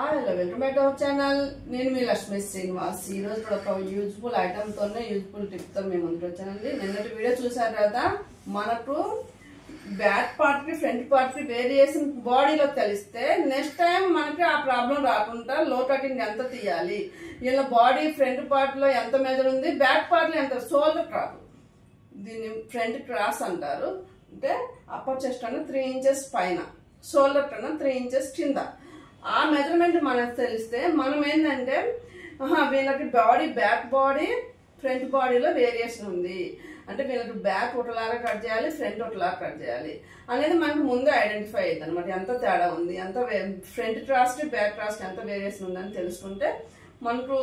Hello welcome back to our channel. నేను మీ లక్ష్మీ శ్రీనివాస్. ఈ రోజు కూడా ఒక యూజ్ఫుల్ ఐటమ్ తోనే యూజ్ఫుల్ టిప్ తో మేము ముందుకు వచ్చానండి. నిన్నటి వీడియో చూసారు కదా, మనకు బ్యాక్ పార్ట్ కి ఫ్రంట్ పార్ట్ కి వేరియేషన్ బాడీలో తెలిస్తే నెక్స్ట్ టైం మనకి ఆ ప్రాబ్లం రాకుండా లో కటింగ్ ఎంత తీయాలి, ఇలా బాడీ ఫ్రంట్ పార్ట్ లో ఎంత మెజర్ ఉంది, బ్యాక్ పార్ట్ లో ఎంత, షోల్డర్ కాదు దీన్ని ఫ్రంట్ క్రాస్ అంటారు. అంటే అప్పర్ చెస్ట్ అన్న 3 ఇంచెస్ పైన, షోల్డర్ కన్నా 3 ఇంచెస్ కింద ఆ మెజర్మెంట్ మనకు తెలిస్తే మనం ఏంటంటే వీళ్ళకి బాడీ బ్యాక్ బాడీ ఫ్రంట్ బాడీలో వేరియేషన్ ఉంది అంటే వీళ్ళకి బ్యాక్ ఒకలాగా కట్ చేయాలి, ఫ్రంట్ ఒకలాగా కట్ చేయాలి అనేది మనకు ముందే ఐడెంటిఫై అవుతుంది అనమాట. ఎంత తేడా ఉంది, ఎంత ఫ్రంట్ క్రాస్ కి బ్యాక్ క్రాస్ కి ఎంత వేరియేషన్ ఉందని తెలుసుకుంటే మనకు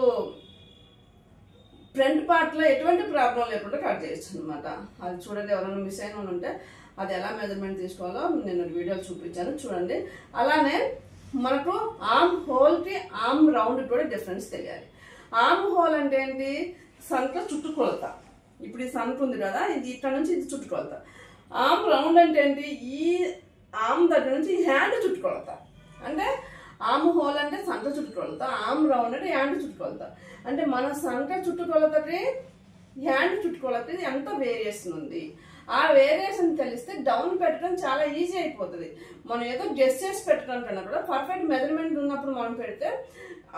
ఫ్రంట్ పార్ట్ లో ఎటువంటి ప్రాబ్లం లేకుండా కట్ చేయొచ్చు అనమాట. అది చూడండి, ఎవరైనా మిస్ అయిన ఉంటే అది ఎలా మెజర్మెంట్ తీసుకోవాలో నేను వీడియోలు చూపించాను చూడండి. అలానే మనకు ఆర్మ్ హోల్ కి ఆర్మ్ రౌండ్ కూడా డిఫరెన్స్ తెలియాలి. ఆర్మ్ హోల్ అంటే ఏంటి, సంఖ్య చుట్టుకొలత. ఇప్పుడు ఈ సంఖ్య ఉంది కదా, ఇది ఇక్కడ నుంచి ఇది చుట్టుకొలత. ఆర్మ్ రౌండ్ అంటే ఏంటి, ఈ ఆర్మ్ దగ్గర నుంచి హ్యాండ్ చుట్టుకొలత. అంటే ఆర్మ్ హోల్ అంటే సంఖ్య చుట్టుకొలత, ఆర్మ్ రౌండ్ అంటే హ్యాండ్ చుట్టుకొలత. అంటే మన సంఖ్య చుట్టుకొలతకి హ్యాండ్ చుట్టుకొలతకి ఎంత వేరియేషన్ ఉంది, ఆ వేరియేషన్ తెలిస్తే డౌన్ పెట్టడం చాలా ఈజీ అయిపోతుంది. మనం ఏదో గెస్ చేసి పెట్టడం కన్నా కూడా పర్ఫెక్ట్ మెజర్మెంట్ ఉన్నప్పుడు మనం పెడితే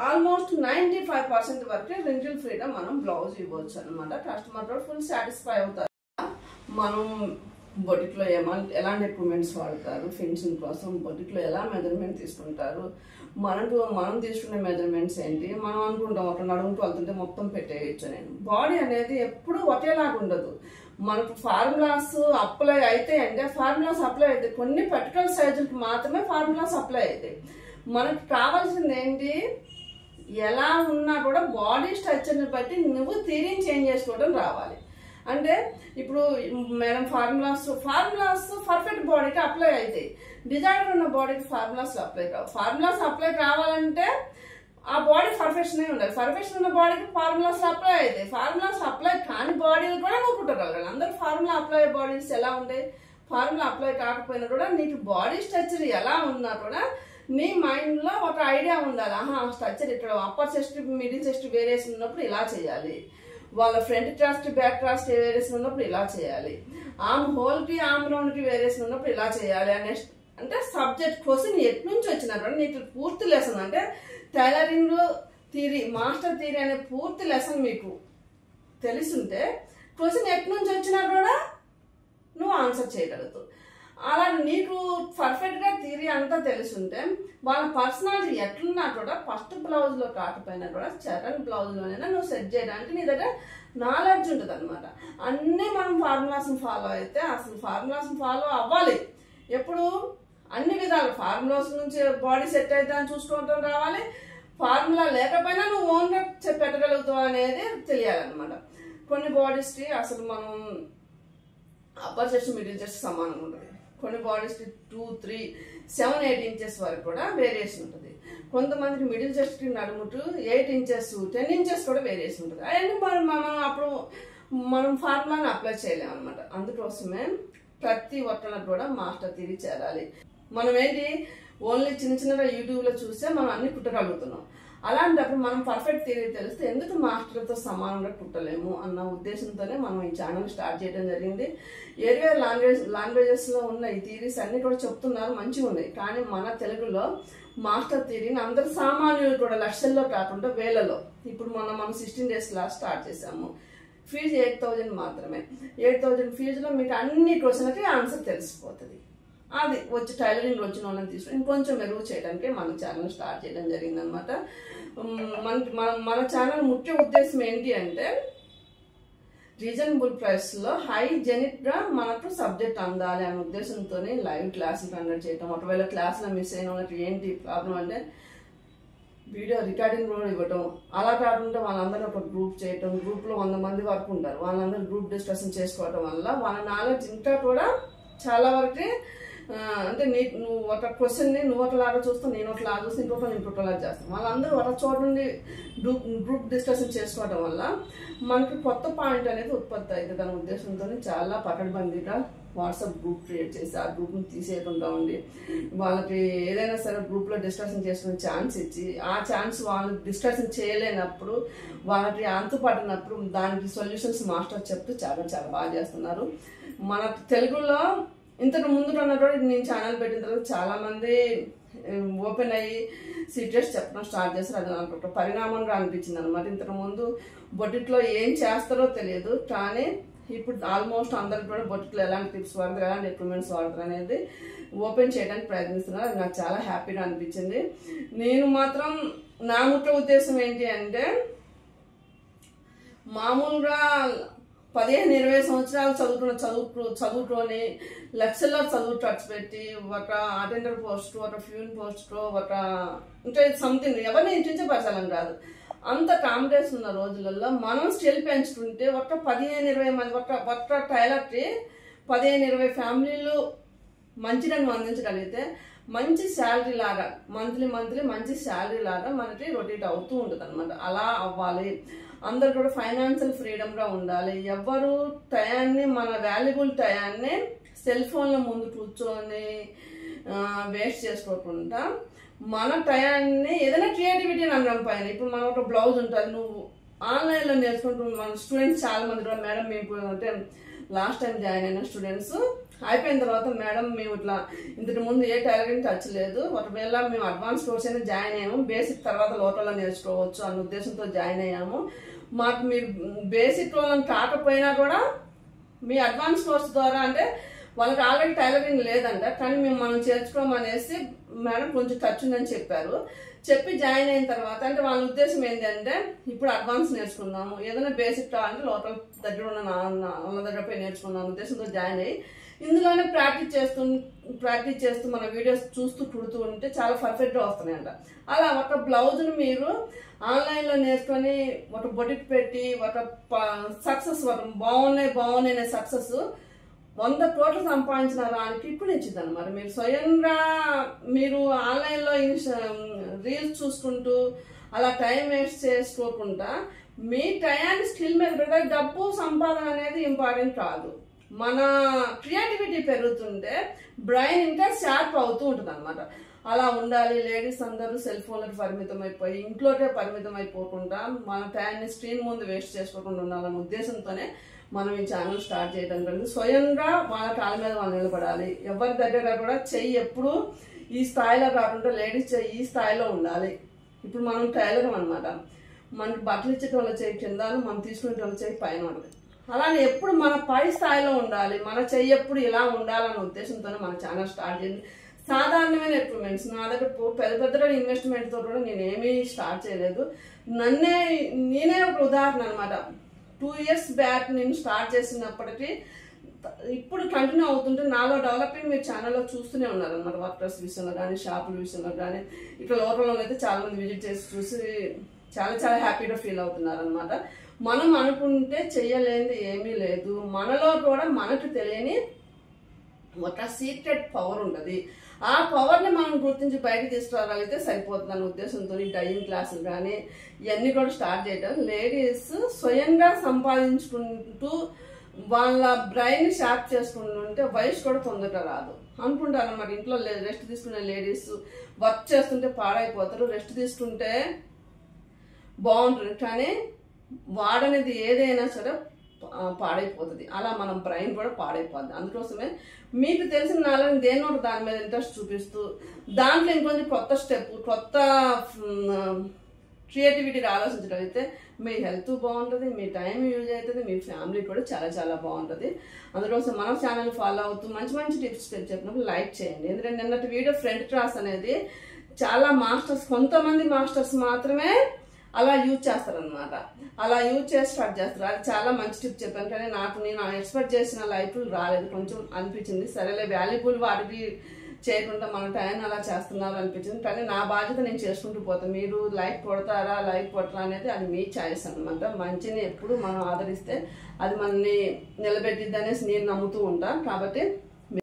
ఆల్మోస్ట్ 95% వరకు రింకిల్ ఫ్రీడమ్ మనం బ్లౌజ్ ఇవ్వచ్చు అనమాట. కస్టమర్ కూడా ఫుల్ సాటిస్ఫై అవుతారు. మనం బొటిక్లో ఎలాంటి ఎక్విప్మెంట్స్ వాడతారు, ఫినిషింగ్ కోసం బొటిక్లో ఎలా మెజర్మెంట్ తీసుకుంటారు, మనం తీసుకునే మెజర్మెంట్స్ ఏంటి, మనం అనుకుంటాం ఒక నడుముకు వెళ్తుంటే మొత్తం పెట్టేయచ్చు. నేను బాడీ అనేది ఎప్పుడూ ఒకేలాగా ఉండదు. మనకు ఫార్ములాస్ అప్లై అయితే అంటే ఫార్ములాస్ అప్లై అవుతాయి, కొన్ని పర్టికులర్ సైజులకి మాత్రమే ఫార్ములాస్ అప్లై అవుతాయి. మనకు కావాల్సింది ఏంటి, ఎలా ఉన్నా కూడా బాడీ స్ట్రక్చర్ని బట్టి నువ్వు థియరీని చేంజ్ చేసుకోవడం రావాలి. అంటే ఇప్పుడు మేడం ఫార్ములాస్ పర్ఫెక్ట్ బాడీకి అప్లై అవుతాయి, డిజార్డర్ ఉన్న బాడీకి ఫార్ములాస్ అప్లై కావు. ఫార్ములాస్ అప్లై కావాలంటే ఆ బాడీ పర్ఫెక్షన్ ఉండాలి. పర్ఫెక్షన్ ఉన్న బాడీకి ఫార్ములాస్ అప్లై అవుతాయి. ఫార్ములాస్ అప్లై కాని బాడీలు కూడా నువ్వు కుట్టగలగాలి. అందరూ ఫార్ములా అప్లై బాడీస్ ఎలా ఉంటాయి, ఫార్ములా అప్లై కాకపోయినా కూడా నీకు బాడీ స్ట్రక్చర్ ఎలా ఉన్నా కూడా నీ మైండ్ లో ఒక ఐడియా ఉండాలి. స్ట్రక్చర్ ఇక్కడ upper chest middle chest variation ఉన్నప్పుడు ఇలా చేయాలి, వాళ్ళ ఫ్రంట్ క్రాస్ కి బ్యాక్ క్రాస్ కి వేరియేషన్ ఉన్నప్పుడు ఇలా చేయాలి, ఆర్మ్ హోల్ కి ఆర్మ్ రౌండ్ కి వేరియేషన్ ఉన్నప్పుడు ఇలా చేయాలి. నెక్స్ట్ అంటే సబ్జెక్ట్ క్వశ్చన్ ఎటు నుంచి వచ్చినా కూడా నీకు పూర్తి లెసన్ అంటే టైలరింగ్ థియరీ, మాస్టర్ థియరీ అనే పూర్తి లెసన్ మీకు తెలుసుంటే క్వశ్చన్ ఎటు నుంచి వచ్చినా కూడా నువ్వు ఆన్సర్ చేయగలుగుతావు. అలా నీకు పర్ఫెక్ట్గా థియరీ అంతా తెలుసుంటే వాళ్ళ పర్సనాలిటీ ఎట్లున్నా కూడా ఫస్ట్ బ్లౌజ్లో కాకపోయినా కూడా సెకండ్ బ్లౌజ్లోనైనా నువ్వు సెట్ చేయడానికి నీ దగ్గర నాలెడ్జ్ ఉంటుంది అనమాట. అన్నీ మనం ఫార్ములాస్ని ఫాలో అయితే అసలు ఫార్ములాస్ని ఫాలో అవ్వాలి. ఎప్పుడు అన్ని విధాలు ఫార్ములాస్ నుంచి బాడీ సెట్ అయితే అని చూసుకోవటం రావాలి. ఫార్ములా లేకపోయినా నువ్వు ఓన్గా పెట్టగలుగుతావు అనేది తెలియాలన్నమాట. కొన్ని బాడీస్కి అసలు మనం అప్పర్ చెస్ట్ మిడిల్ చెస్ట్ సమానంగా ఉంటుంది. కొన్ని బాడీస్కి 2, 3, 7, 8 ఇంచెస్ వరకు కూడా వేరియేషన్ ఉంటుంది. కొంతమందికి మిడిల్ చెస్ట్కి నడుముటు 8 ఇంచెస్ 10 ఇంచెస్ కూడా వేరియేషన్ ఉంటుంది. అవన్నీ మనం ఫార్ములాని అప్లై చేయలేము అనమాట. అందుకోసమే ప్రతి ఒక్కరికి కూడా మాస్టర్ థియరీ చేరాలి. మనం ఏంటి ఓన్లీ చిన్నగా యూట్యూబ్లో చూస్తే మనం అన్ని కుట్టగలుగుతున్నాం. అలాంటప్పుడు మనం పర్ఫెక్ట్ థియరీ తెలిస్తే ఎందుకు మాస్టర్తో సమానంగా కుట్టలేము అన్న ఉద్దేశంతోనే మనం ఈ ఛానల్ స్టార్ట్ చేయడం జరిగింది. ఏరియా లాంగ్వేజెస్లో ఉన్న ఈ థియరీస్ అన్ని కూడా చెప్తున్నారు, మంచిగా ఉన్నాయి. కానీ మన తెలుగులో మాస్టర్ థియరీని అందరు సామాన్యులు కూడా లక్షల్లో కాకుండా వేలలో, ఇప్పుడు మనం 16 days క్లాస్ స్టార్ట్ చేసాము. ఫీజు 8,000 మాత్రమే. 8,000 ఫీజులో మీకు అన్ని క్వశ్చన్లకి ఆన్సర్ తెలిసిపోతుంది. అది వచ్చి టైలరింగ్ వచ్చిన వాళ్ళని తీసుకుని ఇంకొంచెం మెరుగు చేయడానికి మన ఛానల్ స్టార్ట్ చేయడం జరిగిందనమాట. మన ఛానల్ ముఖ్య ఉద్దేశం ఏంటి అంటే రీజనబుల్ ప్రైస్లో హైజెనిక్గా మనకు సబ్జెక్ట్ అందాలి అనే ఉద్దేశంతోనే లైవ్ క్లాసులు కండక్ట్ చేయటం. ఒకవేళ క్లాసులో మిస్ అయిన వాళ్ళకి ఏంటి ప్రాబ్లం అంటే వీడియో రికార్డింగ్ కూడా ఇవ్వటం. అలా కాకుండా వాళ్ళందరూ ఒక గ్రూప్ చేయటం, గ్రూప్లో 100 మంది వరకు ఉంటారు, వాళ్ళందరూ గ్రూప్ డిస్కషన్ చేసుకోవటం వల్ల వాళ్ళ నాలెడ్జ్ ఇంకా కూడా చాలా వరకు అంటే నువ్వు ఒక క్వశ్చన్ని నువ్వు ఒకలాగా చూస్తావు, నేను ఒకలాగా చూస్తే ఇంకొకలాగా చేస్తాను. వాళ్ళందరూ ఒక చోట నుండి గ్రూప్ డిస్కషన్ చేసుకోవడం వల్ల మనకి కొత్త పాయింట్ అనేది ఉత్పత్తి అవుతుంది. దాని ఉద్దేశంతో చాలా పకడ్బందీగా వాట్సాప్ గ్రూప్ క్రియేట్ చేసి ఆ గ్రూప్ని తీసేయకుండా ఉండి వాళ్ళకి ఏదైనా సరే గ్రూప్లో డిస్కషన్ చేసుకునే ఛాన్స్ ఇచ్చి ఆ ఛాన్స్ వాళ్ళు డిస్కషన్ చేయలేనప్పుడు వాళ్ళకి అంతుపడినప్పుడు దానికి సొల్యూషన్స్ మాస్టర్ చెప్తూ చాలా చాలా బాగా చేస్తున్నారు. మన తెలుగులో ఇంతకు ముందు ఉన్నటువంటి నేను ఛానల్ పెట్టిన తర్వాత చాలామంది ఓపెన్ అయ్యి సీక్రెట్స్ చెప్పడం స్టార్ట్ చేస్తారు. అది నాకు పరిణామంగా అనిపించింది అనమాట. ఇంతకు ముందు బొటిక్లో ఏం చేస్తారో తెలియదు, కానీ ఇప్పుడు ఆల్మోస్ట్ అందరికి కూడా బొటిక్లో ఎలాంటి టిప్స్ వాడతారు, ఎలాంటి ఎక్విప్మెంట్స్ వాడతారు అనేది ఓపెన్ చేయడానికి ప్రయత్నిస్తున్నారు. అది నాకు చాలా హ్యాపీగా అనిపించింది. నేను మాత్రం నా ముఖ్య ఉద్దేశం ఏంటి అంటే, మామూలుగా 15-20 సంవత్సరాలు చదువుకొని లక్షల్లో చదువు ఖర్చు పెట్టి ఒక అటెండర్ పోస్ట్, ఒక ఫ్యూన్ పోస్ట్, ఒక ఇంకా సంథింగ్ ఎవరిని ఇంటించపరచాలని కాదు, అంత కాంపిటీషన్ ఉన్న రోజులలో మనం స్కిల్ పెంచుకుంటే ఒక 15-20 మంది ఒక టైలర్కి 15-20 ఫ్యామిలీలు మంచిగా అందించగలిగితే మంచి శాలరీ లాగా మంత్లీ మంచి శాలరీ లాగా మనకి రొటేట్ అవుతూ ఉంటుంది అనమాట. అలా అవ్వాలి. అందరు కూడా ఫైనాన్షియల్ ఫ్రీడమ్గా ఉండాలి. ఎవరు టయాన్ని, మన వాల్యుబుల్ టయాన్ని సెల్ ఫోన్ల ముందు కూర్చొని వేస్ట్ చేసుకోకుండా మన టయాన్ని ఏదైనా క్రియేటివిటీ అనడం పైన, ఇప్పుడు మనం ఒక బ్లౌజ్ ఉంటుంది, నువ్వు ఆన్లైన్లో నేర్చుకుంటూ మన స్టూడెంట్స్ చాలా మంది కూడా మేడం మేము అంటే లాస్ట్ టైం జాయిన్ అయిన స్టూడెంట్స్ అయిపోయిన తర్వాత మేడం మేము ఇట్లా ఇంతకు ముందు ఏ టైలరింగ్ టచ్ లేదు, ఒకవేళ మేము అడ్వాన్స్ కోర్స్ అయినా జాయిన్ అయ్యాము, బేసిక్ తర్వాత లోకల్లో నేర్చుకోవచ్చు అన్న ఉద్దేశంతో జాయిన్ అయ్యాము. మాకు మీరు బేసిక్ లోన్ కాకపోయినా కూడా మీ అడ్వాన్స్ కోర్స్ ద్వారా అంటే వాళ్ళకి ఆల్రెడీ టైలరింగ్ లేదంట, కానీ మనం చేర్చుకోమనేసి మేడం కొంచెం ఖర్చు ఉందని చెప్పారు. చెప్పి జాయిన్ అయిన తర్వాత అంటే వాళ్ళ ఉద్దేశం ఏంటంటే ఇప్పుడు అడ్వాన్స్ నేర్చుకుందాము, ఏదైనా బేసిక్ కావాలంటే లోకల్ దగ్గర ఉన్న వాళ్ళ దగ్గర పోయి నేర్చుకుందాం ఉద్దేశంతో జాయిన్ అయ్యి ఇందులోనే ప్రాక్టీస్ చేస్తూ మన వీడియోస్ చూస్తూ కుడుతూ ఉంటే చాలా పర్ఫెక్ట్గా వస్తున్నాయంట. అలా ఒక బ్లౌజ్ను మీరు ఆన్లైన్లో నేర్చుకొని ఒక బొటిక్ పెట్టి ఒక సక్సెస్, ఒక బాగున్నాయి సక్సెస్ 100 కోట్లు సంపాదించిన దానికి ఇప్పుడు ఇచ్చింది అనమాట. మీరు స్వయంగా మీరు ఆన్లైన్లో రీల్స్ చూసుకుంటూ అలా టైం వేస్ట్ చేసుకోకుండా మీ టయాన్ని స్కిల్ మీద పెడితే డబ్బు సంపాదన అనేది ఇంపార్టెంట్ కాదు. మన క్రియేటివిటీ పెరుగుతుంటే బ్రెయిన్ ఇంకా షార్ప్ అవుతూ ఉంటుంది అనమాట. అలా ఉండాలి. లేడీస్ అందరూ సెల్ ఫోన్లకు పరిమితం అయిపోయి ఇంట్లోకే పరిమితం అయిపోకుండా మన టైంని స్క్రీన్ ముందు వేస్ట్ చేసుకోకుండా ఉండాలనే ఉద్దేశంతోనే మనం ఈ ఛానల్ స్టార్ట్ చేయడం జరిగింది. స్వయంగా వాళ్ళ కాళ్ళ మీద వాళ్ళు నిలబడాలి. ఎవరి దగ్గర కూడా చెయ్యి ఎప్పుడు ఈ స్థాయిలో కాకుండా లేడీస్ చెయ్యి ఈ స్థాయిలో ఉండాలి. ఇప్పుడు మనం టైలర్ అనమాట, మనకి బట్టలు ఇచ్చే వాళ్ళ చెయ్యి కింద, మనం తీసుకునే వాళ్ళ చెయ్యి పైన ఉంటుంది. అలానే ఎప్పుడు మన పై స్థాయిలో ఉండాలి, మన చెయ్యి ఎప్పుడు ఇలా ఉండాలనే ఉద్దేశంతోనే మన ఛానల్ స్టార్ట్ చేయండి. సాధారణమైన ఎక్విప్మెంట్స్ నా దగ్గర పెద్ద ఇన్వెస్ట్మెంట్తో కూడా నేనేమీ స్టార్ట్ చేయలేదు. నేనే ఒక ఉదాహరణ అనమాట. 2 years బ్యాక్ నేను స్టార్ట్ చేసినప్పటికీ ఇప్పుడు కంటిన్యూ అవుతుంటే నాలో డెవలపింగ్ మీరు ఛానల్లో చూస్తూనే ఉన్నారు అనమాట. వర్కర్స్ విషయంలో కానీ, షాపుల విషయంలో కానీ, ఇక్కడ లోకల్లో అయితే చాలా మంది విజిట్ చేసి చూసి చాలా చాలా హ్యాపీగా ఫీల్ అవుతున్నారు అనమాట. మనం అనుకుంటే చెయ్యలేనిది ఏమీ లేదు. మనలో కూడా మనకు తెలియని ఒక సీక్రెట్ పవర్ ఉంటుంది. ఆ పవర్ని మనం గుర్తించి బయటకు తీసుకురాగలిగితే సరిపోతుంది అన్న ఉద్దేశంతో డైయింగ్ క్లాసులు కానీ ఇవన్నీ కూడా స్టార్ట్ చేయడం. లేడీస్ స్వయంగా సంపాదించుకుంటూ వాళ్ళ బ్రెయిన్ షార్ప్ చేసుకుంటుంటే వయసు కూడా తొందరగా రాదు అనుకుంటారు అన్నమాట. ఇంట్లో రెస్ట్ తీసుకునే లేడీస్ వర్క్ చేస్తుంటే పాడైపోతారు, రెస్ట్ తీసుకుంటే బాగుంటుంది, కానీ వాడనేది ఏదైనా సరే పాడైపోతుంది. అలా మన బ్రెయిన్ కూడా పాడైపోద్ది. అందుకోసమే మీకు తెలిసిన నాలుగు దేని ఒకటి దాని మీద ఇంట్రెస్ట్ చూపిస్తూ దాంట్లో ఇంకొంచెం కొత్త స్టెప్, కొత్త క్రియేటివిటీగా ఆలోచించగలిగితే మీ హెల్త్ బాగుంటుంది, మీ టైం యూజ్ అవుతుంది, మీ ఫ్యామిలీ కూడా చాలా చాలా బాగుంటుంది. అందుకోసం మన ఛానల్ ఫాలో అవుతూ మంచి మంచి టిప్స్ చెప్పినప్పుడు లైక్ చేయండి. ఎందుకంటే నిన్నటి వీడియో ఫ్రంట్ క్లాస్ అనేది చాలా మాస్టర్స్, కొంతమంది మాస్టర్స్ మాత్రమే అలా యూజ్ చేస్తారనమాట. అలా యూజ్ చేసి స్టార్ట్ చేస్తారు. అది చాలా మంచి టిప్ చెప్పాను, కానీ నేను ఎక్స్పెక్ట్ చేసిన లైఫ్లు రాలేదు. కొంచెం అనిపించింది, సరేలే వాల్యుబుల్ వాటికి చేయకుండా మన టైం అలా చేస్తున్నారు అనిపించింది. కానీ నా బాధ్యత నేను చేసుకుంటూ పోతాను. మీరు లైక్ కొడతారా లైక్ కొట్టరా అనేది అది మీ ఛాయిస్ అనమాట. మంచిని ఎప్పుడు మనం ఆదరిస్తే అది మనల్ని నిలబెట్టిద్ది అనేసి నేను నమ్ముతూ ఉంటాను. కాబట్టి